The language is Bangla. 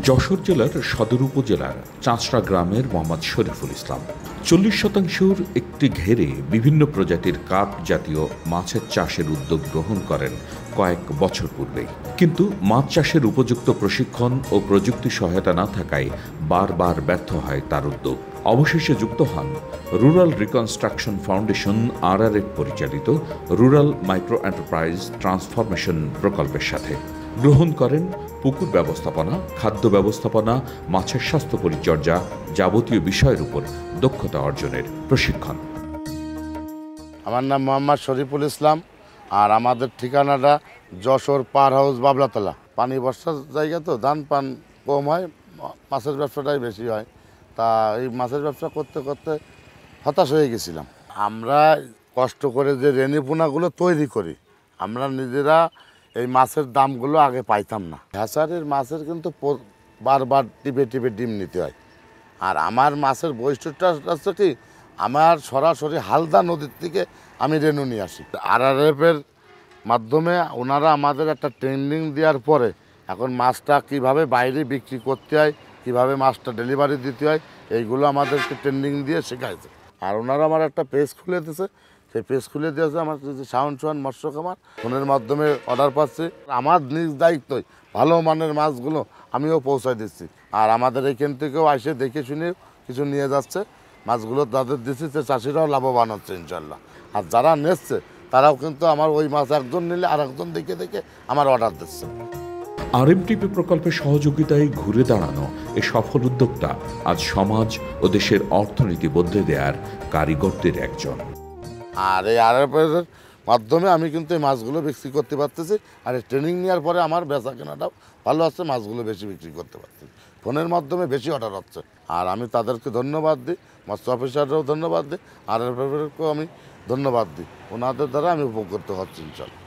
যশোর জেলার সদর উপজেলার চাঁচড়া গ্রামের মোহাম্মদ শরীফুল ইসলাম 40% একটি ঘেরে বিভিন্ন প্রজাতির কার্প জাতীয় মাছের চাষের উদ্যোগ গ্রহণ করেন কয়েক বছর পূর্বেই। কিন্তু মাছ চাষের উপযুক্ত প্রশিক্ষণ ও প্রযুক্তি সহায়তা না থাকায় বারবার ব্যর্থ হয় তার উদ্যোগ। অবশেষে যুক্ত হন রুরাল রিকনস্ট্রাকশন ফাউন্ডেশন RRF পরিচালিত রুরাল মাইক্রো এন্টারপ্রাইজ ট্রান্সফরমেশন প্রকল্পের সাথে। গ্রহণ করেন পুকুর ব্যবস্থাপনা, খাদ্য ব্যবস্থাপনা, মাছের স্বাস্থ্য পরিচর্যা যাবতীয় বিষয়ের উপর দক্ষতা অর্জনের প্রশিক্ষণ। আমার নাম মোহাম্মদ শরীফুল ইসলাম, আর আমাদের ঠিকানাটা যশোর পার হাউস বাবলাতলা। পানি বর্ষার জায়গা তো, ধান পান কম হয়, মাছের ব্যবসাটাই বেশি হয়। তা এই মাছের ব্যবসা করতে করতে হতাশ হয়ে গেছিলাম। আমরা কষ্ট করে যে রেণিপোনাগুলো তৈরি করি, আমরা নিজেরা এই মাছের দামগুলো আগে পাইতাম না। হ্যাচারির মাছের কিন্তু বারবার টিপে টিপে ডিম নিতে হয়। আর আমার মাছের বৈশিষ্ট্যটা হচ্ছে কি, আমার সরাসরি হালদা নদীর থেকে আমি রেণু নিয়ে আসি। RRF-এর মাধ্যমে ওনারা আমাদের একটা ট্রেনিং দেওয়ার পরে এখন মাছটা কিভাবে বাইরে বিক্রি করতে হয়, কিভাবে মাছটা ডেলিভারি দিতে হয়, এইগুলো আমাদেরকে ট্রেনিং দিয়ে শেখাইছে। আর ওনারা আমার একটা পেজ খুলে দিয়েছে, সেই পেজ খুলে দিয়েছে আমার শাওন সোহান মৎস্য খামার। ফোনের মাধ্যমে অর্ডার পাচ্ছি। আমার নিজ দায়িত্বই ভালো মানের মাছগুলো আমিও পৌঁছায় দিচ্ছি। আর আমাদের এইখান থেকেও এসে দেখে শুনে কিছু নিয়ে যাচ্ছে মাছগুলো, তাদের দিচ্ছি, যে চাষিরাও লাভবান হচ্ছে ইনশাল্লাহ। আর যারা নিচ্ছে তারাও কিন্তু আমার ওই মাছ একজন নিলে আর একজন দেখে দেখে আমার অর্ডার দিচ্ছে। RMTP প্রকল্পের সহযোগিতায় ঘুরে দাঁড়ানো এ সফল উদ্যোক্তা আজ সমাজ ও দেশের অর্থনীতি বদলে দেওয়ার কারিগরদের একজন। আর এই RRF-এর মাধ্যমে আমি কিন্তু এই মাছগুলো বিক্রি করতে পারতেছি। আর এই ট্রেনিং নেওয়ার পরে আমার বেচা কেনাটাও ভালো হচ্ছে, মাছগুলো বেশি বিক্রি করতে পারছি, ফোনের মাধ্যমে বেশি অর্ডার হচ্ছে। আর আমি তাদেরকে ধন্যবাদ দিই, মৎস্য অফিসাররাও ধন্যবাদ দিই, RRF-কেও আমি ধন্যবাদ দিই। ওনাদের দ্বারা আমি উপকৃত হচ্ছি ইনশাল্লাহ।